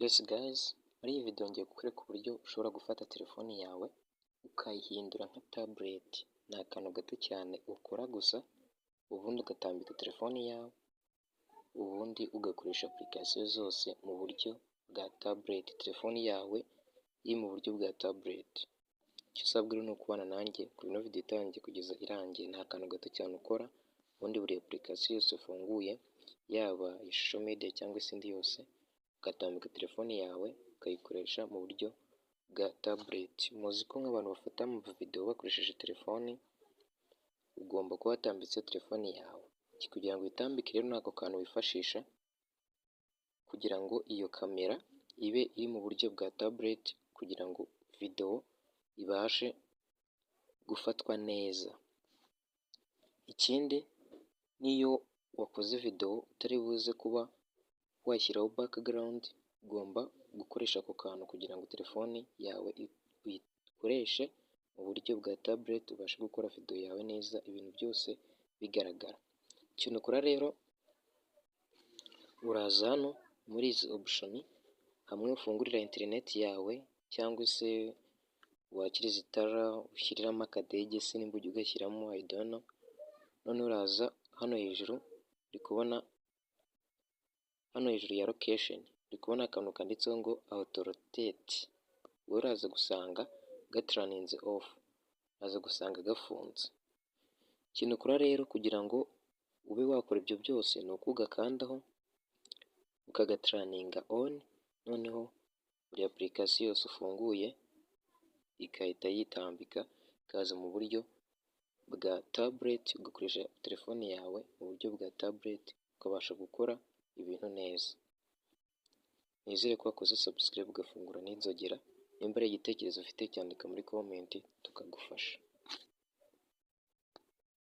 Yes guys, muri iyi video ngiye kukwereka uburyo ushobora gufata telefoni yawe ukayihindura nka tablet. Ni akantu gato cyane ukora gusa, ubundi ugatambika telefoni yawe, ubundi ugakoresha application zose mu buryo bwa tablet. Telefoni yawe iri mu buryo bwa tablet. Icyo usabwa rero ni ukubana nanjye kuva ino video itangiye kugeza irangiye. Ni akantu gato cyane ukora, ubundi buri application yose ufunguye, yaba social media cyangwa indi yose, ugatambika telefoni yawe ukayikoresha mu buryo bwa tablet. Muzi ko nk'abantu bafata video bakoresheje telefoni, ugomba kuba watambitse telefoni yawe. Kugira ngo uyitambike rero ni ako kantu wifashisha kugira ngo iyo kamera ibe iri mu buryo bwa tablet, kugira ngo video ibashe gufatwa neza. Ikindi, niyo wakoze video utari buze kuba washyiraho background, ugomba gukoresha ako kantu kugira ngo telefoni yawe uyikoreshe mu buryo bwa tablet, ubashe gukora video yawe neza, ibintu byose bigaragara. Ikintu ukora rero, uraza hano muri izi option, hamwe ufungurira internet yawe cyangwa se wakiriza itara ushyiriramo akadege se nimba ujya ugashyiramo I don't know. None uraza hano hejuru, uri kubona hano hejuru ya location, uri kubona akantu kanditseho ngo auto rotate. Wowe uraza gusanga gaturaninze off, uraza gusanga gafunze. Ikintu ukora rero kugira ngo ube wakora ibyo byose, ni uko ugakandaho ukagaturaninga on, noneho buri application yose ufunguye ikahita yitambika, ikaza mu buryo bwa tablet, ugakoresha telefoni yawe mu buryo bwa tablet, ukabasha gukora ibintu neza. Nizere ko wakoze subscribe ugafungura n'inzogera. Nimba ari igitekerezo ufite cyandika muri comment tukagufasha.